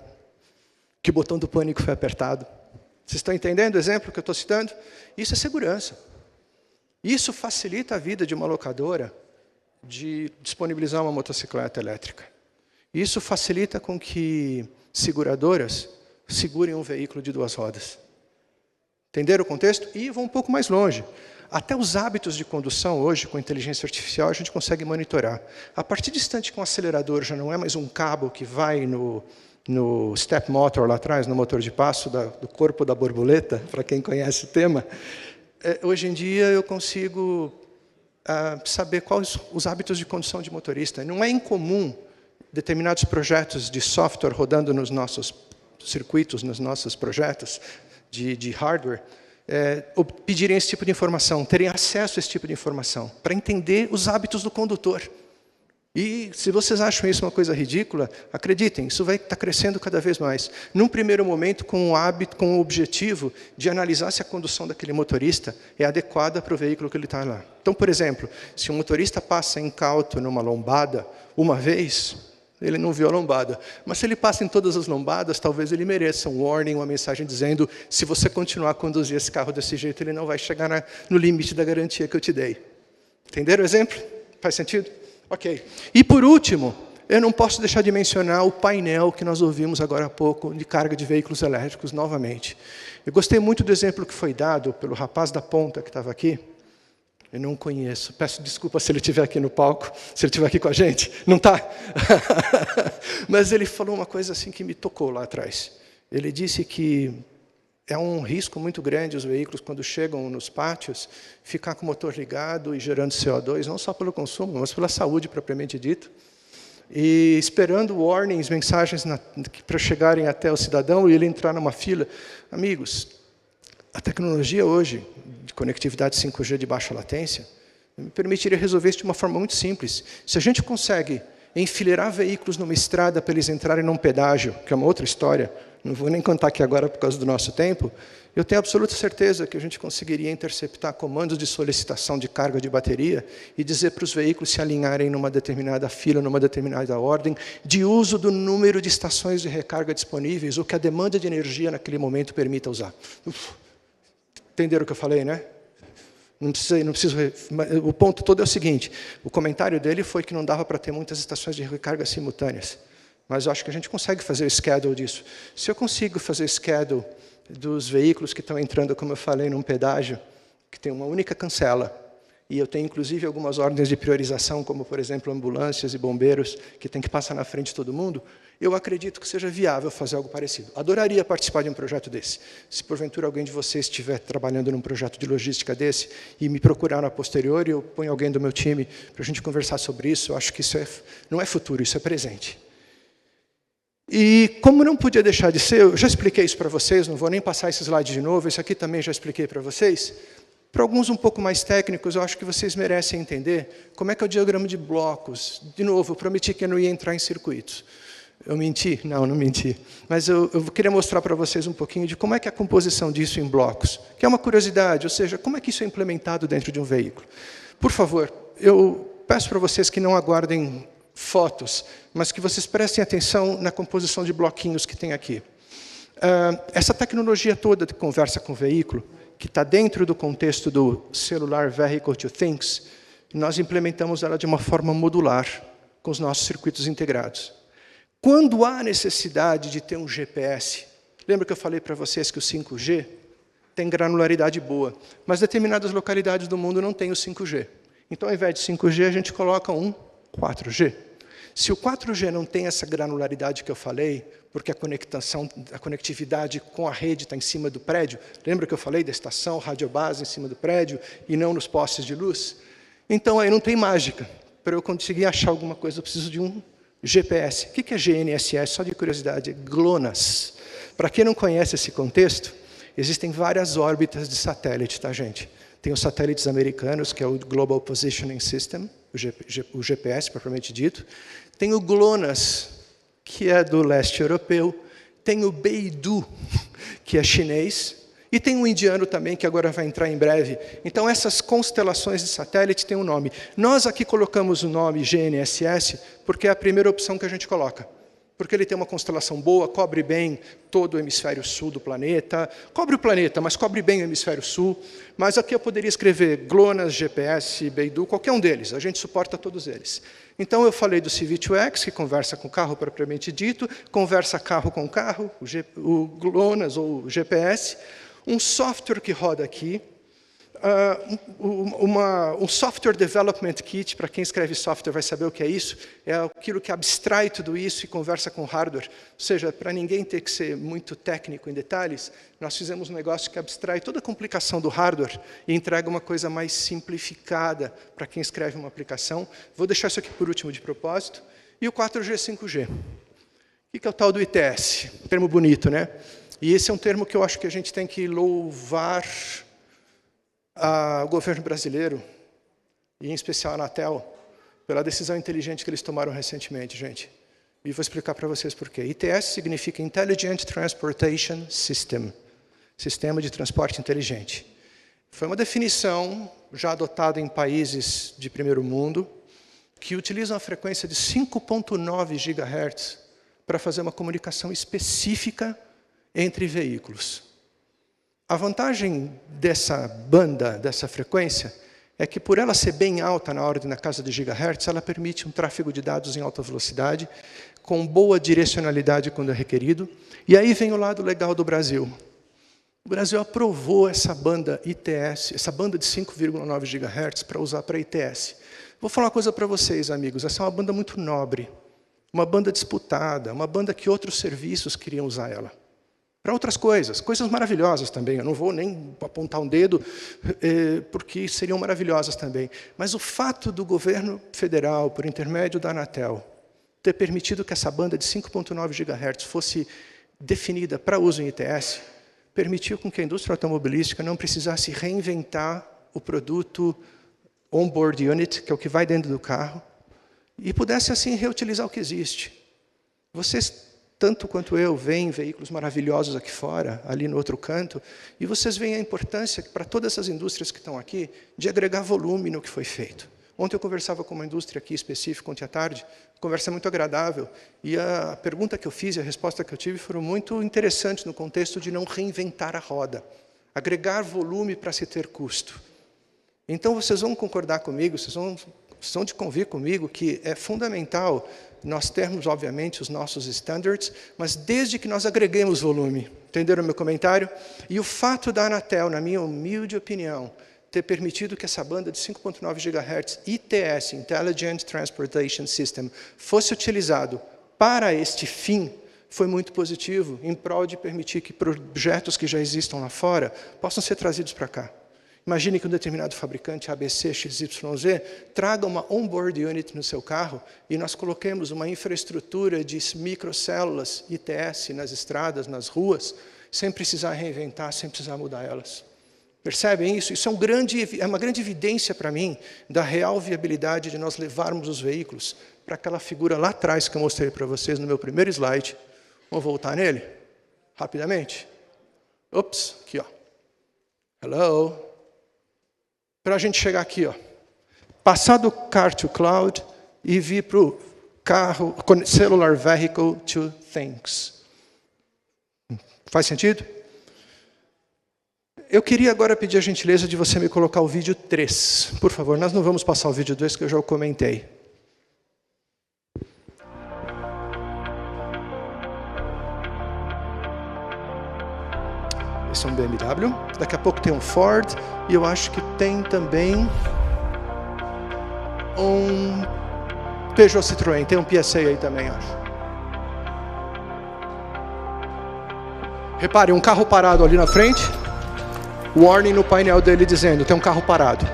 que o botão do pânico foi apertado. Vocês estão entendendo o exemplo que eu estou citando? Isso é segurança. Isso facilita a vida de uma locadora de disponibilizar uma motocicleta elétrica. Isso facilita com que seguradoras segurem um veículo de 2 rodas. Entenderam o contexto? E vão um pouco mais longe. Até os hábitos de condução hoje, com inteligência artificial, a gente consegue monitorar. A partir de instante que um acelerador já não é mais um cabo que vai no step motor lá atrás, no motor de passo do corpo da borboleta, para quem conhece o tema, hoje em dia eu consigo saber quais os hábitos de condução de motorista. Não é incomum determinados projetos de software rodando nos nossos circuitos, nos nossos projetos de hardware, pedirem esse tipo de informação, terem acesso a esse tipo de informação, para entender os hábitos do condutor. E se vocês acham isso uma coisa ridícula, acreditem, isso vai estar crescendo cada vez mais. Num primeiro momento, com o objetivo de analisar se a condução daquele motorista é adequada para o veículo que ele está lá. Então, por exemplo, se um motorista passa incauto numa lombada uma vez, ele não viu a lombada. Mas se ele passa em todas as lombadas, talvez ele mereça um warning, uma mensagem dizendo: se você continuar a conduzir esse carro desse jeito, ele não vai chegar no limite da garantia que eu te dei. Entenderam o exemplo? Faz sentido? Ok. E por último, eu não posso deixar de mencionar o painel que nós ouvimos agora há pouco de carga de veículos elétricos novamente. Eu gostei muito do exemplo que foi dado pelo rapaz da ponta que estava aqui. Eu não conheço. Peço desculpa se ele estiver aqui no palco, se ele estiver aqui com a gente. Não está? Mas ele falou uma coisa assim que me tocou lá atrás. Ele disse que é um risco muito grande os veículos, quando chegam nos pátios, ficar com o motor ligado e gerando CO2, não só pelo consumo, mas pela saúde propriamente dito. E esperando warnings, mensagens para chegarem até o cidadão e ele entrar numa fila. Amigos, a tecnologia hoje, de conectividade 5G de baixa latência, me permitiria resolver isso de uma forma muito simples. Se a gente consegue enfileirar veículos numa estrada para eles entrarem num pedágio, que é uma outra história, não vou nem contar aqui agora por causa do nosso tempo, eu tenho absoluta certeza que a gente conseguiria interceptar comandos de solicitação de carga de bateria e dizer para os veículos se alinharem numa determinada fila, numa determinada ordem, de uso do número de estações de recarga disponíveis, ou que a demanda de energia naquele momento permita usar. Entenderam o que eu falei, né? Não preciso. O ponto todo é o seguinte: o comentário dele foi que não dava para ter muitas estações de recarga simultâneas. Mas eu acho que a gente consegue fazer o schedule disso. Se eu consigo fazer o schedule dos veículos que estão entrando, como eu falei, num pedágio, que tem uma única cancela, e eu tenho, inclusive, algumas ordens de priorização, como, por exemplo, ambulâncias e bombeiros, que tem que passar na frente de todo mundo, eu acredito que seja viável fazer algo parecido. Adoraria participar de um projeto desse. Se, porventura, alguém de vocês estiver trabalhando num projeto de logística desse e me procurar a posteriori, eu ponho alguém do meu time para a gente conversar sobre isso. Eu acho que isso não é futuro, isso é presente. E como não podia deixar de ser, eu já expliquei isso para vocês, não vou nem passar esse slide de novo, esse aqui também já expliquei para vocês. Para alguns um pouco mais técnicos, eu acho que vocês merecem entender como é que é o diagrama de blocos. De novo, eu prometi que eu não ia entrar em circuitos. Eu menti? Não menti. Mas eu queria mostrar para vocês um pouquinho de como é que é a composição disso em blocos, que é uma curiosidade, ou seja, como é que isso é implementado dentro de um veículo. Por favor, eu peço para vocês que não aguardem fotos, mas que vocês prestem atenção na composição de bloquinhos que tem aqui. Essa tecnologia toda de conversa com o veículo, que está dentro do contexto do Cellular Vehicle to Things, nós implementamos ela de uma forma modular, com os nossos circuitos integrados. Quando há necessidade de ter um GPS, lembra que eu falei para vocês que o 5G tem granularidade boa, mas determinadas localidades do mundo não têm o 5G. Então, ao invés de 5G, a gente coloca um 4G. Se o 4G não tem essa granularidade que eu falei, porque a conectividade com a rede está em cima do prédio, lembra que eu falei da estação, radiobase em cima do prédio, e não nos postes de luz? Então, aí não tem mágica. Para eu conseguir achar alguma coisa, eu preciso de um GPS. O que é GNSS? Só de curiosidade, GLONASS. Para quem não conhece esse contexto, existem várias órbitas de satélite, tá, gente? Tem os satélites americanos, que é o Global Positioning System, o GPS, propriamente dito. Tem o GLONASS, que é do leste europeu. Tem o Beidou, que é chinês. E tem um indiano também, que agora vai entrar em breve. Então, essas constelações de satélite têm um nome. Nós aqui colocamos o nome GNSS, porque é a primeira opção que a gente coloca. Porque ele tem uma constelação boa, cobre bem todo o hemisfério sul do planeta. Cobre o planeta, mas cobre bem o hemisfério sul. Mas aqui eu poderia escrever GLONASS, GPS, Beidou, qualquer um deles. A gente suporta todos eles. Então, eu falei do CV2X, que conversa com o carro propriamente dito, conversa carro com carro, o GLONASS ou o GPS. Um software que roda aqui, um Software Development Kit, para quem escreve software vai saber o que é isso, é aquilo que abstrai tudo isso e conversa com hardware. Ou seja, para ninguém ter que ser muito técnico em detalhes, nós fizemos um negócio que abstrai toda a complicação do hardware e entrega uma coisa mais simplificada para quem escreve uma aplicação. Vou deixar isso aqui por último de propósito. E o 4G, 5G. O que é o tal do ITS? Termo bonito, né? E esse é um termo que eu acho que a gente tem que louvar o governo brasileiro, e em especial a Anatel, pela decisão inteligente que eles tomaram recentemente, gente. E vou explicar para vocês por quê. ITS significa Intelligent Transportation System, Sistema de Transporte Inteligente. Foi uma definição já adotada em países de primeiro mundo, que utilizam a frequência de 5.9 GHz para fazer uma comunicação específica entre veículos. A vantagem dessa banda, dessa frequência, é que por ela ser bem alta na ordem na casa de gigahertz, ela permite um tráfego de dados em alta velocidade, com boa direcionalidade quando é requerido. E aí vem o lado legal do Brasil. O Brasil aprovou essa banda ITS, essa banda de 5,9 GHz para usar para ITS. Vou falar uma coisa para vocês, amigos. Essa é uma banda muito nobre, uma banda disputada, uma banda que outros serviços queriam usar ela. Para outras coisas maravilhosas também. Eu não vou nem apontar um dedo, porque seriam maravilhosas também. Mas o fato do governo federal, por intermédio da Anatel, ter permitido que essa banda de 5.9 GHz fosse definida para uso em ITS, permitiu com que a indústria automobilística não precisasse reinventar o produto on-board unit, que é o que vai dentro do carro, e pudesse, assim, reutilizar o que existe. Vocês, tanto quanto eu, veem veículos maravilhosos aqui fora, ali no outro canto, e vocês veem a importância, para todas essas indústrias que estão aqui, de agregar volume no que foi feito. Ontem eu conversava com uma indústria aqui específica, ontem à tarde, conversa muito agradável, e a pergunta que eu fiz e a resposta que eu tive foram muito interessantes no contexto de não reinventar a roda, agregar volume para se ter custo. Então, vocês vão concordar comigo, vocês vão de convir comigo que é fundamental nós termos, obviamente, os nossos standards, mas desde que nós agreguemos volume. Entenderam o meu comentário? E o fato da Anatel, na minha humilde opinião, ter permitido que essa banda de 5.9 GHz ITS, Intelligent Transportation System, fosse utilizado para este fim, foi muito positivo, em prol de permitir que projetos que já existam lá fora possam ser trazidos para cá. Imagine que um determinado fabricante, ABC, XYZ, traga uma on-board unit no seu carro e nós coloquemos uma infraestrutura de microcélulas ITS nas estradas, nas ruas, sem precisar reinventar, sem precisar mudar elas. Percebem isso? Isso é uma grande evidência para mim da real viabilidade de nós levarmos os veículos para aquela figura lá atrás que eu mostrei para vocês no meu primeiro slide. Vamos voltar nele? Rapidamente. Ops, aqui, ó. Hello. Para a gente chegar aqui, ó, passar do car to cloud e vir para o carro, cellular vehicle to things. Faz sentido? Eu queria agora pedir a gentileza de você me colocar o vídeo 3. Por favor, nós não vamos passar o vídeo 2, que eu já o comentei. Esse é um BMW, daqui a pouco tem um Ford, e eu acho que tem também um Peugeot Citroën, tem um PSA aí também, acho. Repare, um carro parado ali na frente, warning no painel dele dizendo, tem um carro parado.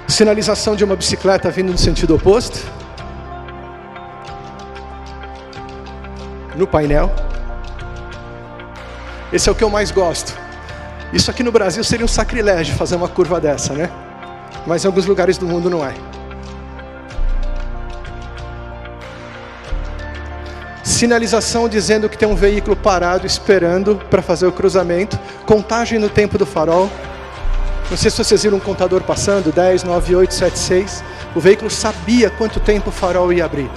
Sinalização de uma bicicleta vindo no sentido oposto. No painel. Esse é o que eu mais gosto. Isso aqui no Brasil seria um sacrilégio fazer uma curva dessa, né? Mas em alguns lugares do mundo não é. Sinalização dizendo que tem um veículo parado esperando para fazer o cruzamento. Contagem no tempo do farol. Não sei se vocês viram um contador passando, 10, 9, 8, 7, 6. O veículo sabia quanto tempo o farol ia abrir.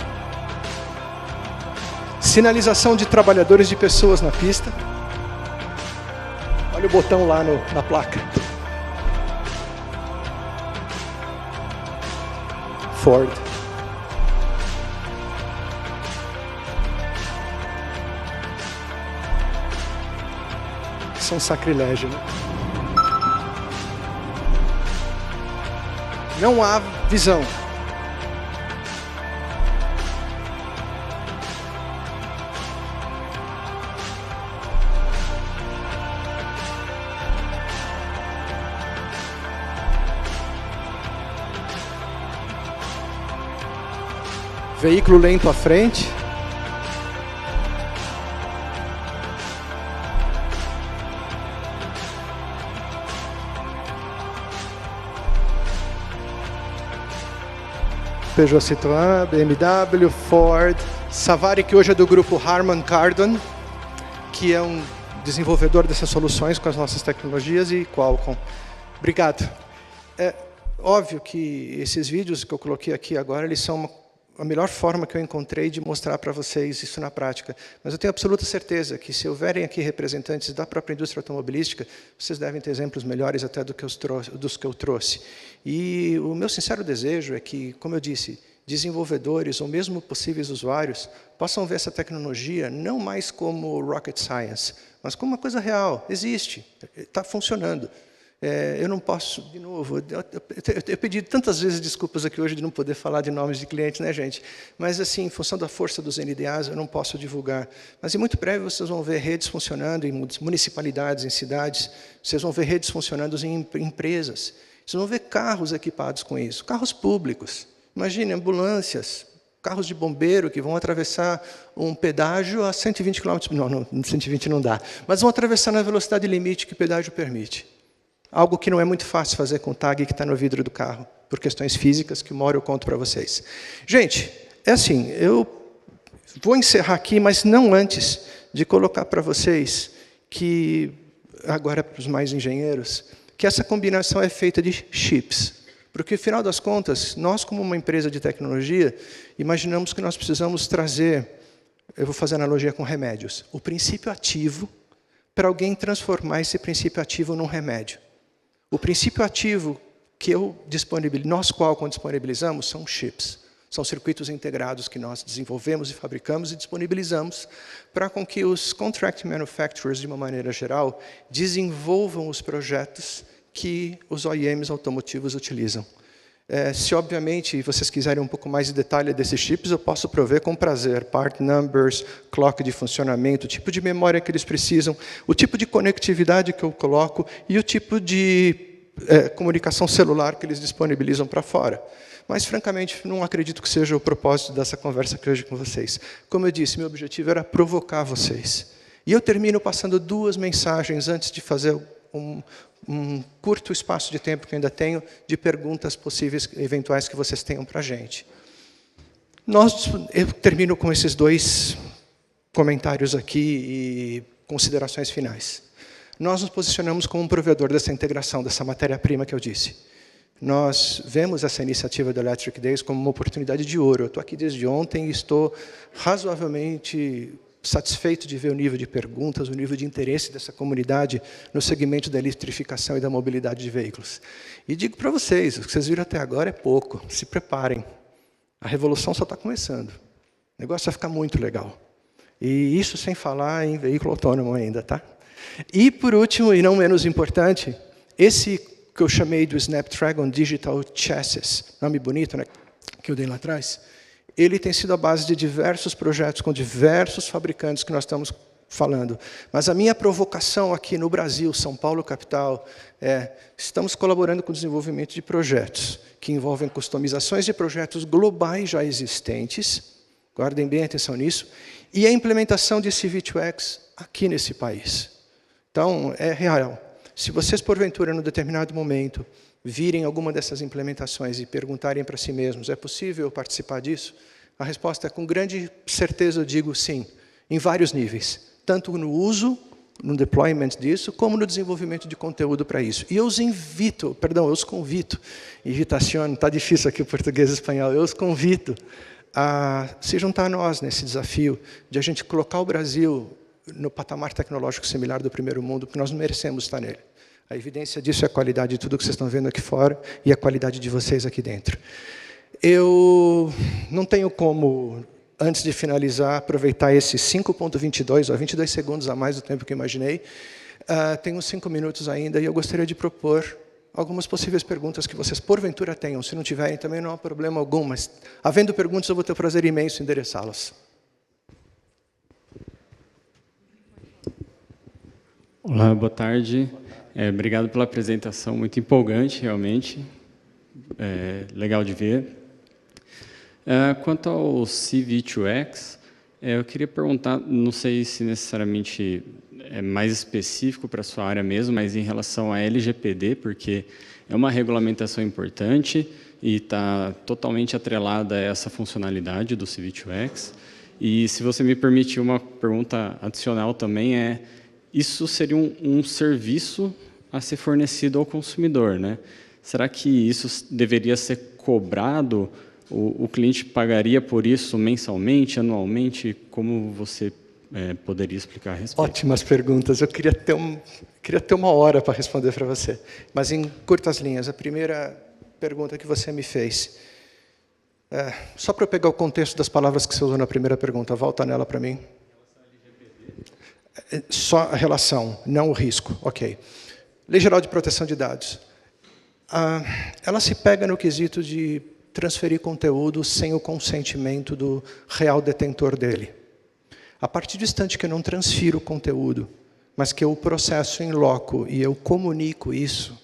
Sinalização de trabalhadores, de pessoas na pista. Olha o botão lá na placa. Ford. Isso é um sacrilégio, né? Não há visão. Veículo lento à frente. Peugeot Citroën, BMW, Ford, Savary, que hoje é do grupo Harman Kardon, que é um desenvolvedor dessas soluções com as nossas tecnologias, e Qualcomm. Obrigado. É óbvio que esses vídeos que eu coloquei aqui agora, eles são a melhor forma que eu encontrei de mostrar para vocês isso na prática. Mas eu tenho absoluta certeza que, se houverem aqui representantes da própria indústria automobilística, vocês devem ter exemplos melhores até dos que eu trouxe. E o meu sincero desejo é que, como eu disse, desenvolvedores ou mesmo possíveis usuários possam ver essa tecnologia não mais como rocket science, mas como uma coisa real. Existe, está funcionando. Eu não posso, de novo, eu pedi tantas vezes desculpas aqui hoje de não poder falar de nomes de clientes, né, gente? Mas, assim, em função da força dos NDAs, eu não posso divulgar. Mas, em muito breve, vocês vão ver redes funcionando em municipalidades, em cidades. Vocês vão ver redes funcionando em empresas. Vocês vão ver carros equipados com isso. Carros públicos. Imagine, ambulâncias, carros de bombeiro que vão atravessar um pedágio a 120 km. Não, 120 não dá. Mas vão atravessar na velocidade limite que o pedágio permite. Algo que não é muito fácil fazer com o tag que está no vidro do carro, por questões físicas, que uma hora eu conto para vocês. Gente, é assim, eu vou encerrar aqui, mas não antes de colocar para vocês que, agora para os mais engenheiros, que essa combinação é feita de chips. Porque, no final das contas, nós, como uma empresa de tecnologia, imaginamos que nós precisamos trazer, eu vou fazer analogia com remédios, o princípio ativo para alguém transformar esse princípio ativo num remédio. O princípio ativo que nós Qualcomm disponibilizamos são chips. São circuitos integrados que nós desenvolvemos e fabricamos e disponibilizamos para com que os contract manufacturers, de uma maneira geral, desenvolvam os projetos que os OEMs automotivos utilizam. Se, obviamente, vocês quiserem um pouco mais de detalhe desses chips, eu posso prover com prazer. Part numbers, clock de funcionamento, o tipo de memória que eles precisam, o tipo de conectividade que eu coloco e o tipo de comunicação celular que eles disponibilizam para fora. Mas, francamente, não acredito que seja o propósito dessa conversa aqui hoje com vocês. Como eu disse, meu objetivo era provocar vocês. E eu termino passando 2 mensagens antes de fazer um curto espaço de tempo que eu ainda tenho de perguntas possíveis, eventuais, que vocês tenham para a gente. Eu termino com esses 2 comentários aqui e considerações finais. Nós nos posicionamos como um provedor dessa integração, dessa matéria-prima que eu disse. Nós vemos essa iniciativa do Electric Days como uma oportunidade de ouro. Eu estou aqui desde ontem e estou razoavelmente satisfeito de ver o nível de perguntas, o nível de interesse dessa comunidade no segmento da eletrificação e da mobilidade de veículos. E digo para vocês, o que vocês viram até agora é pouco. Se preparem. A revolução só está começando. O negócio vai ficar muito legal. E isso sem falar em veículo autônomo ainda, tá? E, por último, e não menos importante, esse que eu chamei do Snapdragon Digital Chassis, nome bonito, né, que eu dei lá atrás, ele tem sido a base de diversos projetos com diversos fabricantes que nós estamos falando. Mas a minha provocação aqui no Brasil, São Paulo capital, estamos colaborando com o desenvolvimento de projetos que envolvem customizações de projetos globais já existentes, guardem bem atenção nisso, e a implementação de CV2X aqui nesse país. Então, é real. Se vocês, porventura, num determinado momento, virem alguma dessas implementações e perguntarem para si mesmos, é possível participar disso? A resposta é, com grande certeza, eu digo sim, em vários níveis. Tanto no uso, no deployment disso, como no desenvolvimento de conteúdo para isso. E eu os invito, perdão, eu os convito, invitação, está difícil aqui o português e o espanhol, eu os convito a se juntar a nós nesse desafio de a gente colocar o Brasil no patamar tecnológico similar do primeiro mundo, porque nós não merecemos estar nele. A evidência disso é a qualidade de tudo que vocês estão vendo aqui fora e a qualidade de vocês aqui dentro. Eu não tenho como, antes de finalizar, aproveitar esses 5.22, ou 22 segundos a mais do tempo que eu imaginei. Tenho 5 minutos ainda e eu gostaria de propor algumas possíveis perguntas que vocês, porventura, tenham. Se não tiverem, também não há problema algum, mas, havendo perguntas, eu vou ter um prazer imenso em endereçá-las. Olá, boa tarde. Obrigado pela apresentação, muito empolgante, realmente. Legal de ver. Quanto ao CV2X, eu queria perguntar, não sei se necessariamente é mais específico para a sua área mesmo, mas em relação à LGPD, porque é uma regulamentação importante e está totalmente atrelada a essa funcionalidade do CV2X. E, se você me permitir, uma pergunta adicional também isso seria um serviço a ser fornecido ao consumidor, né? Será que isso deveria ser cobrado? O cliente pagaria por isso mensalmente, anualmente? Como você poderia explicar a respeito? Ótimas perguntas. Eu queria ter uma hora para responder para você. Mas, em curtas linhas, a primeira pergunta que você me fez. Só para eu pegar o contexto das palavras que você usou na primeira pergunta, volta nela para mim. Só a relação, não o risco. Ok. Lei Geral de Proteção de Dados. Ela se pega no quesito de transferir conteúdo sem o consentimento do real detentor dele. A partir do instante que eu não transfiro o conteúdo, mas que eu processo em loco e eu comunico isso,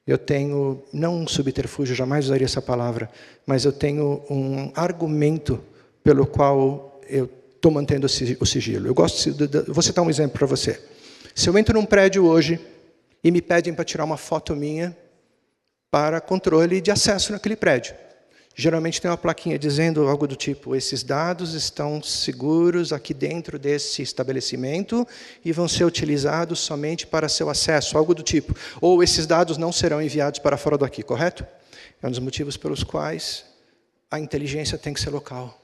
eu tenho, não um subterfúgio, jamais usaria essa palavra, mas eu tenho um argumento pelo qual eu estou mantendo o sigilo. Vou citar um exemplo para você. Se eu entro num prédio hoje e me pedem para tirar uma foto minha para controle de acesso naquele prédio. Geralmente tem uma plaquinha dizendo algo do tipo, esses dados estão seguros aqui dentro desse estabelecimento e vão ser utilizados somente para seu acesso, algo do tipo. Ou esses dados não serão enviados para fora daqui, correto? É um dos motivos pelos quais a inteligência tem que ser local.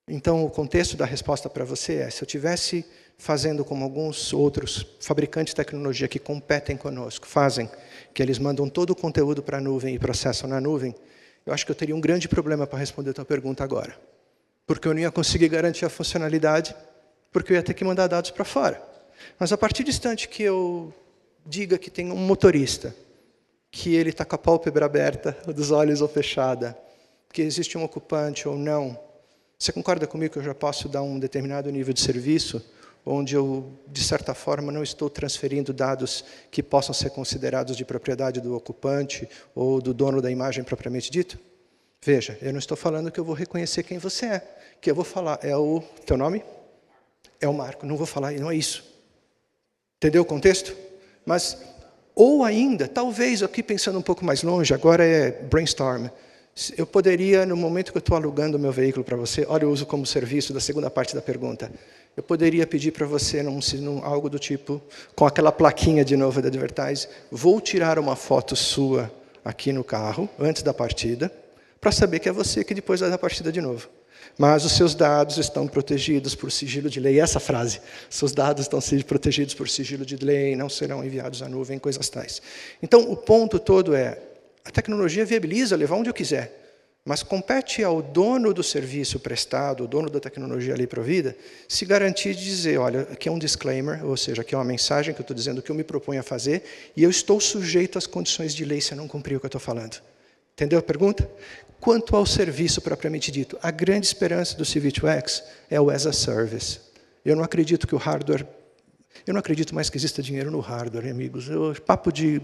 Então, o contexto da resposta para você é, se eu tivesse fazendo como alguns outros fabricantes de tecnologia que competem conosco, fazem, que eles mandam todo o conteúdo para a nuvem e processam na nuvem, eu acho que eu teria um grande problema para responder a tua pergunta agora. Porque eu não ia conseguir garantir a funcionalidade, porque eu ia ter que mandar dados para fora. Mas a partir do instante que eu diga que tem um motorista, que ele está com a pálpebra aberta, dos olhos ou fechada, que existe um ocupante ou não, você concorda comigo que eu já posso dar um determinado nível de serviço, onde eu, de certa forma, não estou transferindo dados que possam ser considerados de propriedade do ocupante ou do dono da imagem propriamente dito? Veja, eu não estou falando que eu vou reconhecer quem você é. Que eu vou falar, é o teu nome? É o Marco. Não vou falar, não é isso. Entendeu o contexto? Mas, ou ainda, talvez, aqui pensando um pouco mais longe, agora é brainstorm, eu poderia, no momento que eu estou alugando o meu veículo para você, olha, eu uso como serviço da segunda parte da pergunta, eu poderia pedir para você, algo do tipo, com aquela plaquinha de novo da Advertise, vou tirar uma foto sua aqui no carro, antes da partida, para saber que é você que depois vai dar a partida de novo. Mas os seus dados estão protegidos por sigilo de lei. Essa frase, seus dados estão protegidos por sigilo de lei, não serão enviados à nuvem, coisas tais. Então, o ponto todo é, a tecnologia viabiliza levar onde eu quiser, mas compete ao dono do serviço prestado, o dono da tecnologia ali provida, se garantir de dizer, olha, aqui é um disclaimer, ou seja, aqui é uma mensagem que eu estou dizendo que eu me proponho a fazer, e eu estou sujeito às condições de lei se eu não cumprir o que eu estou falando. Entendeu a pergunta? Quanto ao serviço propriamente dito, a grande esperança do CV2X é o as a service. Eu não acredito que o hardware... Eu não acredito mais que exista dinheiro no hardware, amigos. Papo de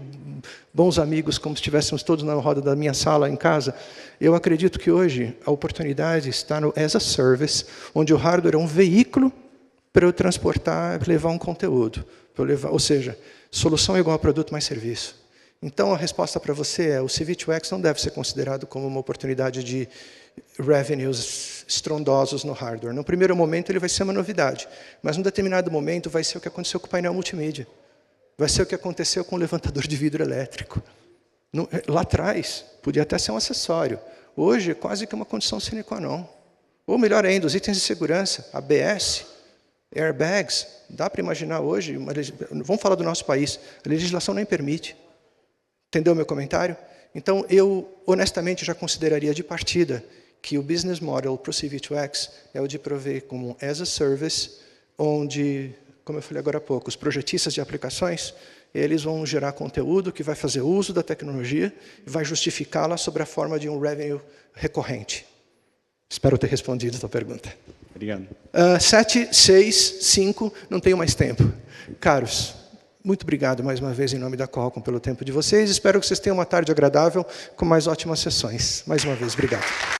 bons amigos, como se estivéssemos todos na roda da minha sala em casa. Eu acredito que hoje a oportunidade está no as a service, onde o hardware é um veículo para eu transportar, levar um conteúdo. Ou seja, solução é igual a produto mais serviço. Então, a resposta para você é: o CV2X não deve ser considerado como uma oportunidade de revenues estrondosos no hardware. No primeiro momento, ele vai ser uma novidade, mas, num determinado momento, vai ser o que aconteceu com o painel multimídia. Vai ser o que aconteceu com o levantador de vidro elétrico. Lá atrás, podia até ser um acessório. Hoje, é quase que uma condição sine qua non. Ou, melhor ainda, os itens de segurança, ABS, airbags. Dá para imaginar hoje, vamos falar do nosso país, a legislação nem permite. Entendeu o meu comentário? Então, eu, honestamente, já consideraria de partida que o business model para o CV2X é o de prover como as a service, onde, como eu falei agora há pouco, os projetistas de aplicações, eles vão gerar conteúdo que vai fazer uso da tecnologia e vai justificá-la sob a forma de um revenue recorrente. Espero ter respondido a tua pergunta. Obrigado. 7, 6, 5, não tenho mais tempo. Caros, muito obrigado mais uma vez em nome da Qualcomm pelo tempo de vocês. Espero que vocês tenham uma tarde agradável com mais ótimas sessões. Mais uma vez, obrigado.